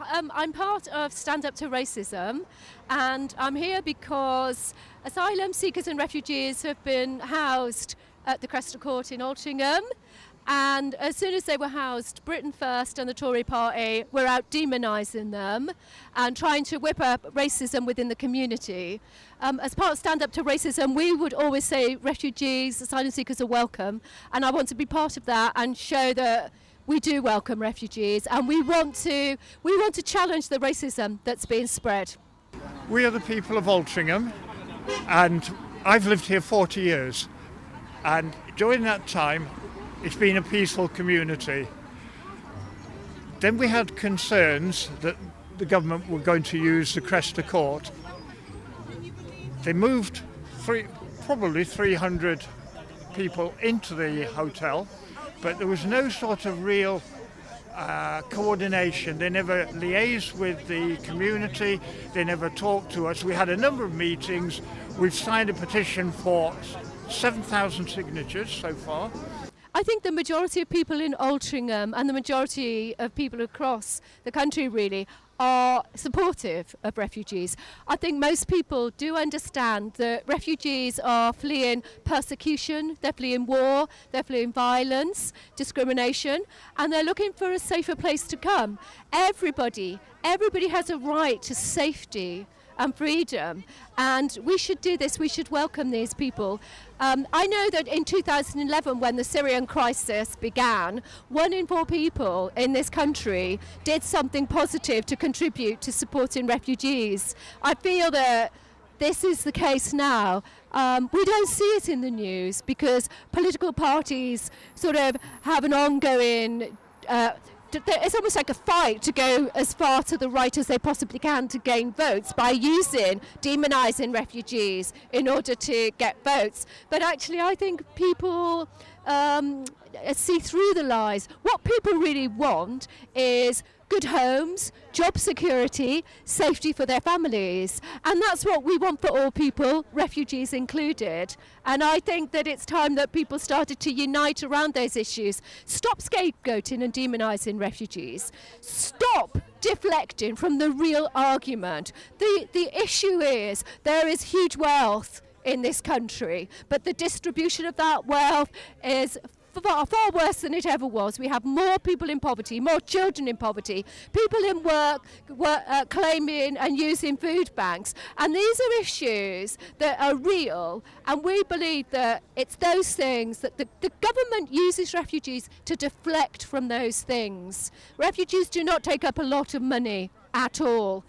I'm part of Stand Up to Racism, and I'm here because asylum seekers and refugees have been housed at the Cresta court in Altrincham. And as soon as they were housed, Britain First and the Tory party were out demonising them and trying to whip up racism within the community. As part of Stand Up to Racism, we would always say refugees, asylum seekers are welcome, and I want to be part of that and show that we do welcome refugees, and we want to challenge the racism that's being spread. We are the people of Altrincham, and I've lived here 40 years, and during that time it's been a peaceful community. Then we had concerns that the government were going to use the Cresta court. They moved probably 300 people into the hotel, but there was no sort of real coordination. They never liaised with the community, they never talked to us. We had a number of meetings. We've signed a petition for 7,000 signatures so far. I think the majority of people in Altrincham and the majority of people across the country really are supportive of refugees. I think most people do understand that refugees are fleeing persecution, they're fleeing war, they're fleeing violence, discrimination, and they're looking for a safer place to come. Everybody has a right to safety and freedom, and we should do this. We should welcome these people. I know that in 2011, when the Syrian crisis began, 1 in 4 people in this country did something positive to contribute to supporting refugees. I feel that this is the case now. We don't see it in the news because political parties sort of have an ongoing it's almost like a fight to go as far to the right as they possibly can to gain votes by demonising refugees in order to get votes. But actually I think people see through the lies. What people really want is good homes, job security, safety for their families. And that's what we want for all people, refugees included. And I think that it's time that people started to unite around those issues. Stop scapegoating and demonising refugees. Stop deflecting from the real argument. The issue is there is huge wealth in this country, but the distribution of that wealth is far worse than it ever was. We have more people in poverty, more children in poverty, people in work claiming and using food banks. And these are issues that are real, and we believe that it's those things that the government uses refugees to deflect from those things. Refugees do not take up a lot of money at all.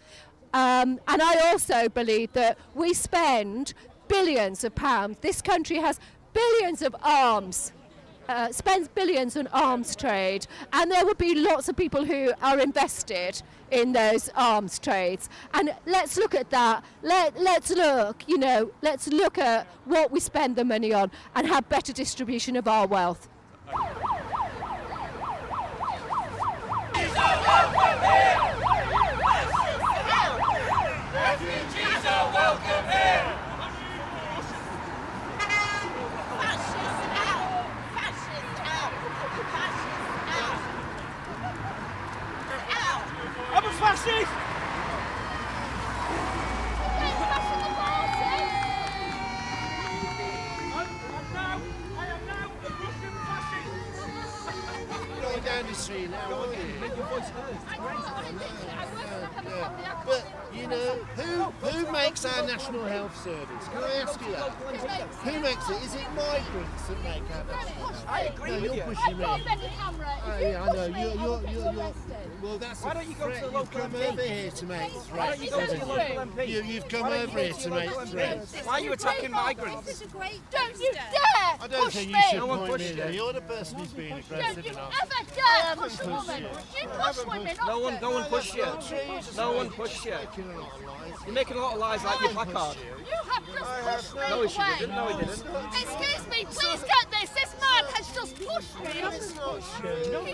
And I also believe that we spend billions of pounds. This country has billions of arms. Spends billions on arms trade, and there will be lots of people who are invested in those arms trades. And let's look at that. Let's look at what we spend the money on and have better distribution of our wealth. Refugees are welcome here. I'm a fascist! Going down the street now, aren't you? Make your voice heard. But, you know, who makes our National Health Service? Can I ask you that? Who makes it? Is it migrants that make our National Health Service? I agree with you. You're pushing me. Yeah, I know. You're well, that's Why don't you go threat. to the local You've come MP? over here to make threats. Why don't you go to the local MP? You've come over here to make threats. Why are you attacking migrants? This is a great Don't you dare I don't push think me! you should No one point me pushed there. you. You're the person who's being aggressive Don't you enough. ever dare push a woman! You push women, No one pushed you. No one pushed you. Making a lot of lies. You're making a lot of lies like your placard. You have just pushed me No, she away. didn't. No, he didn't. Excuse me, please get this. This man has just pushed me. He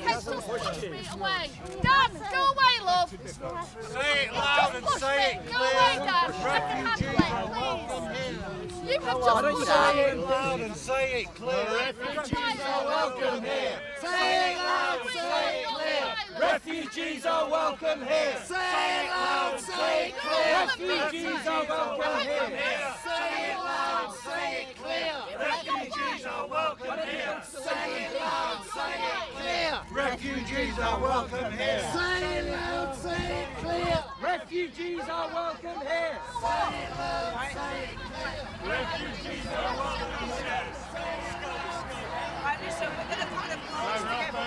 has just pushed me away. Dan, go away, love. Say it loud and say it Go away, clear. Dan. I can handle it, please. You have Why don't just you pushed say me. it Loud and say it clear. Refugees are welcome here. Say it loud, say it clear. Refugees are welcome here. Say it loud, say it clear. Refugees are welcome here. Say it loud, say it clear. Refugees are welcome here. Say it loud, say it clear. Refugees are welcome here. Say it loud, say it clear. Refugees are welcome here. Say it loud, say it clear. Refugees are welcome here. Right, listen, we're going to kind of close together.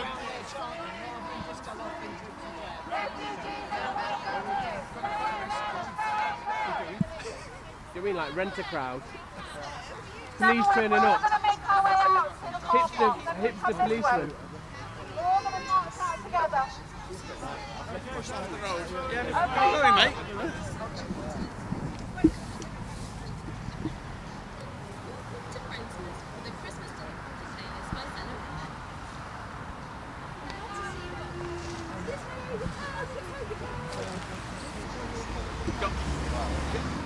You mean like rent a crowd? Police turning up. Hipster policeman. We're all going to march out together. Sorry, mate.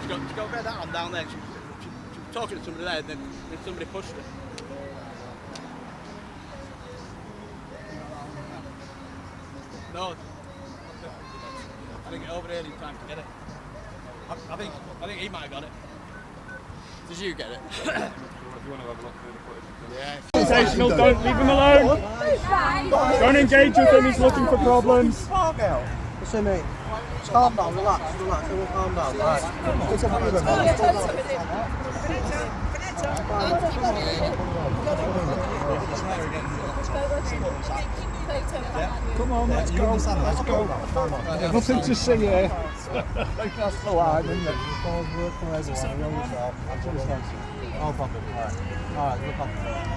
She got that on down there. She was talking to somebody there, and then somebody pushed her. No, I didn't get over there in time to get it. I think he might have got it. Did you get it? Confrontational, don't leave him alone. Don't engage with him, he's looking for problems. Listen, mate. Just calm down, relax, everyone calm down. Right. It's a breather, Come on, let's go. Let's go. Nothing to see here. That's the line, isn't it? No problem. Alright, no problem.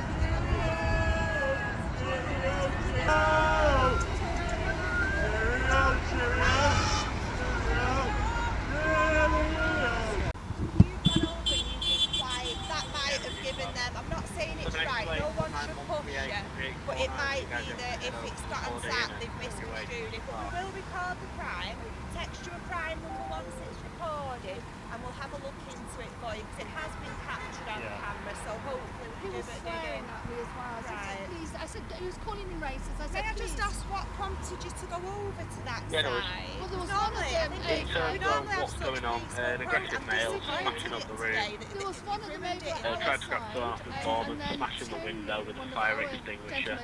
I'm not saying it's right, no one should push you, but it might be that if it's gotten sat, they've misconstrued it. But we will record the crime, text you a crime number once it's recorded, and we'll have a look into it for you, because it has been captured on camera, so hopefully we can do it. Right. Please, I said, he was calling me racist. I said, May I just ask what prompted you to go over to that Well, side? there was Normally, I think we normally have such going on, an aggressive male smashing up the room, there was one of them over tried to grab someone off the board and smashing the window with a fire extinguisher.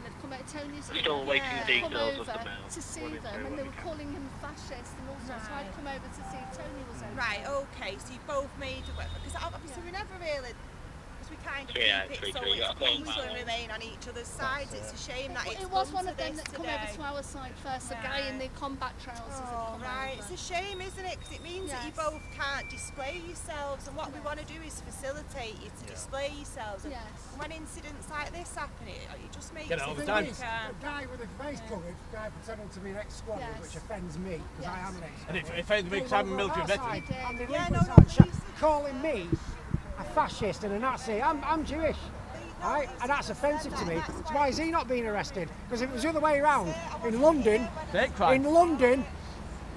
Still awaiting details of the male. To see them, and they were calling him fascist and all sorts. So I'd come over to see if Tony was okay. Right, okay, so you both made it work, because obviously we never really, because we kind of keep it so it's peaceful and remain on each other's sides. It's a shame that it's It was come one to of them this that come today. over to our side first, the guy in the combat trousers had Oh, come right, over. it's a shame, isn't it? Because it means that you Yes. both can't display yourselves, and what we want to do is facilitate you to display yourselves. And Yes. when incidents like this happen, it just makes Get it it all the so time. you can't. Guy with a face covered, guy pretending to be an ex-squad, Yes. which offends me because I am an ex-squad. And it offends me because I'm a military veteran. And the Yeah, leaflets no, out please. calling me a fascist and a Nazi. I'm Jewish. Right? And that's offensive to me. So why is he not being arrested? Because if it was the other way around, in London,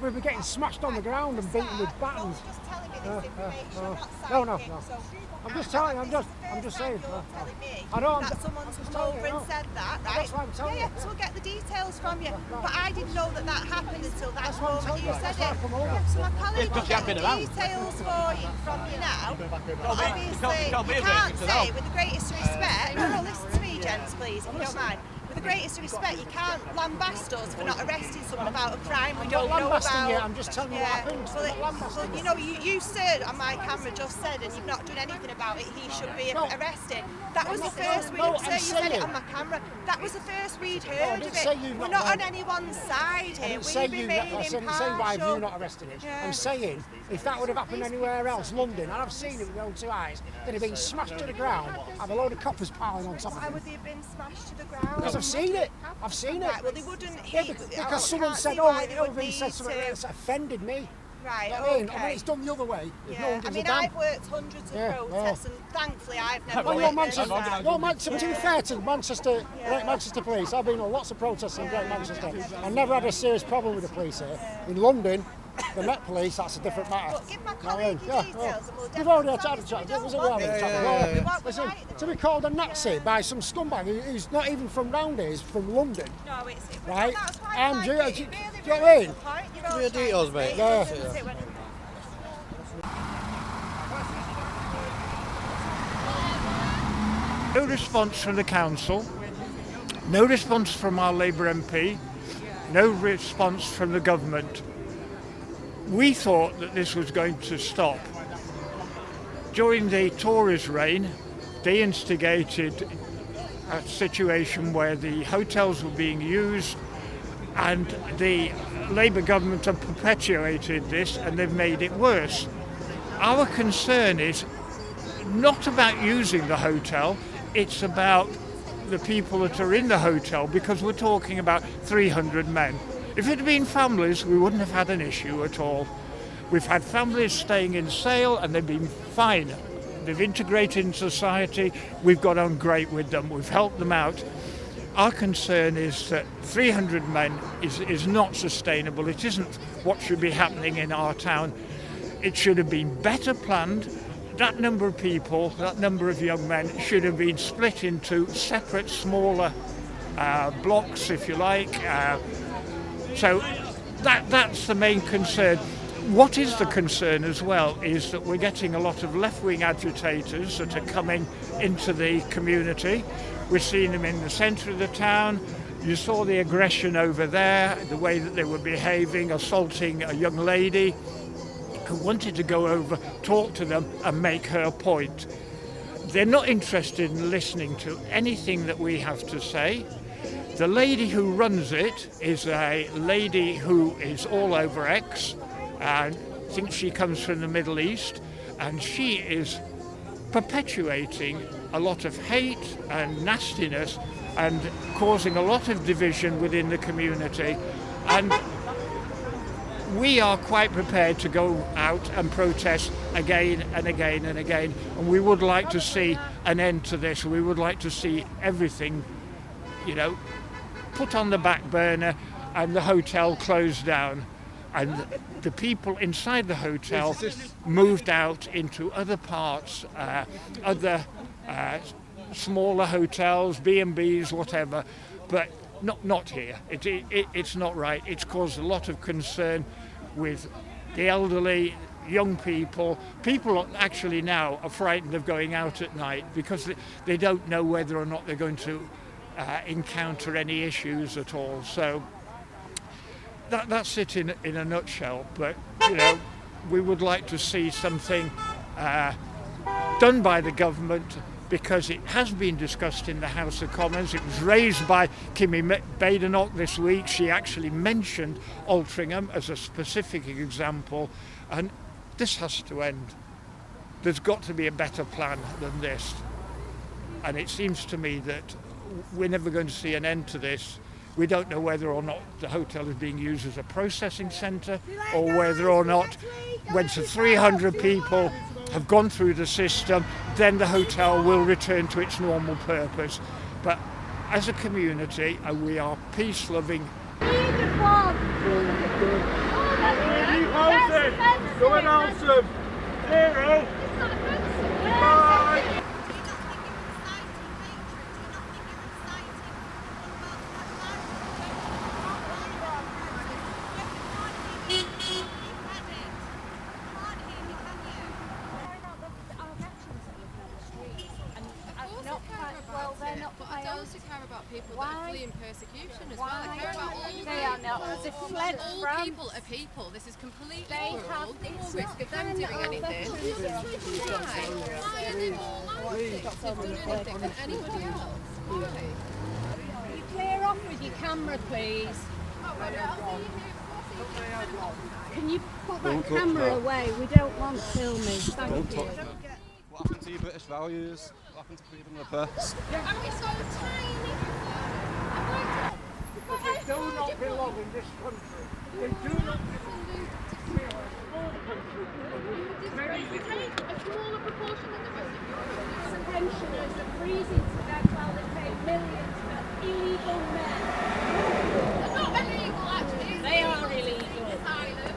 we'd be getting smashed on the ground and beaten with batons. Just telling me this information, not No. psychic, so I'm just telling you, I'm just saying. You're telling me I know, that someone's come telling over you, and no. said that, right? That's what I'm telling yeah, you. so we'll get the details from you. But I didn't know that happened until that That's what I'm moment telling you you. said That's why it. I've come over. So my colleague will because you get have the been around. details for you from you now. But obviously, you can't be you a can't racist at say, all. with the greatest respect, no, listen to me, gents, please, if you don't mind. With the greatest respect, you can't lambast us for not arresting someone about a crime we don't know lambasting about. you, I'm just telling you what happened. Well, I'm not lambasting you know, you said on my camera just said, and you've not done anything about it, he should be arrested. That was the first we'd I'm you said it saying- on my camera. That was the first we'd I heard didn't of say it. you've We're not not on read- anyone's side I here. didn't We say you. remain I didn't say why have you impartial. not arrested him. Yeah. I'm saying if that would have happened anywhere else, London, and I've seen it with my own two eyes, they'd have been smashed to the ground. Have a load of coppers piling on top of Why them. would they have been smashed to the ground? Because I've seen it. I've seen it. Right, well, they wouldn't. Yeah, because someone said, Elvin said something that's offended me. Right, You know what I mean? okay. I mean, it's done the other way. If no one Yeah, I gives mean, a damn. I've worked hundreds of protests, and thankfully I've never Well, you're witnessed Manchester. that. You're Manchester. To be fair to Manchester, Great Manchester Police, I've been on lots of protests in Great Manchester. I never had a serious problem with the police here. In London, the Met Police, that's a different matter. But give my colleague your details and we'll We've already had a definitely chat. talk It was to a you. while. Yeah. Listen, to be called a Nazi by some scumbag who's not even from round here, he's from London. No, it's Right? that's why I'm I do like you it. know It what I mean? Give me your details, mate. Yeah. No response from the council, no response from our Labour MP, no response from the government. We thought that this was going to stop. During the Tories' reign, they instigated a situation where the hotels were being used, and the Labour government have perpetuated this and they've made it worse. Our concern is not about using the hotel, it's about the people that are in the hotel, because we're talking about 300 men. If it had been families, we wouldn't have had an issue at all. We've had families staying in Sale and they've been fine. They've integrated in society, we've got on great with them, we've helped them out. Our concern is that 300 men is not sustainable. It isn't what should be happening in our town. It should have been better planned. That number of people, that number of young men should have been split into separate, smaller blocks, if you like. So that's the main concern. What is the concern as well is that we're getting a lot of left-wing agitators that are coming into the community. We're seeing them in the centre of the town. You saw the aggression over there, the way that they were behaving, assaulting a young lady who wanted to go over, talk to them and make her point. They're not interested in listening to anything that we have to say. The lady who runs it is a lady who is all over X, and I think she comes from the Middle East, and she is perpetuating a lot of hate and nastiness and causing a lot of division within the community. And we are quite prepared to go out and protest again and again and again, and we would like to see an end to this. We would like to see everything, put on the back burner and the hotel closed down, and the people inside the hotel moved out into other parts, other smaller hotels, B&Bs, whatever, but not here. It's not right. It's caused a lot of concern with the elderly, young people. People actually now are frightened of going out at night because they don't know whether or not they're going to encounter any issues at all. So that's it in a nutshell. But we would like to see something done by the government, because it has been discussed in the House of Commons. It was raised by Kimmy Badenoch this week. She actually mentioned Altrincham as a specific example, and this has to end. There's got to be a better plan than this, and it seems to me that we're never going to see an end to this. We don't know whether or not the hotel is being used as a processing centre, or whether or not, when 300 people have gone through the system, then the hotel will return to its normal purpose. But as a community, we are peace-loving. Going Alton! Zero! Bye! People that are fleeing persecution as well. I care about all all people are people. This is completely plural. No risk of them doing anything. Why are they more likely to have done anything than anybody else? Why? You clear off with your camera, please. Can you put that camera away? We don't want filming. Thank you. What happened to your British values? What happened to freedom of the press? And we're so tiny. Because they do not belong in this country. They do not belong in a small country. We take a smaller proportion than the rest of Europe. The pensioners are freezing to death while they pay millions for illegal men. They're not illegal, actually. They are illegal. Asylum.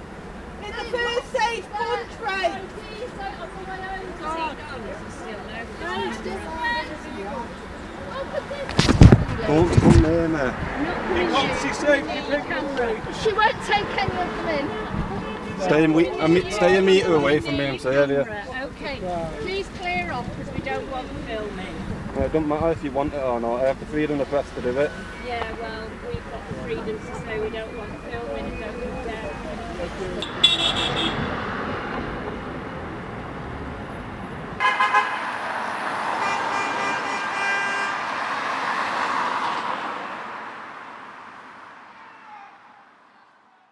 Don't come near me. She won't take any of them in. Stay a metre away from me, I'm saying. Okay, please clear off because we don't want filming. It doesn't matter if you want it or not, I have the freedom of the press to do it. Yeah, well, we've got the freedom to say we don't want filming and don't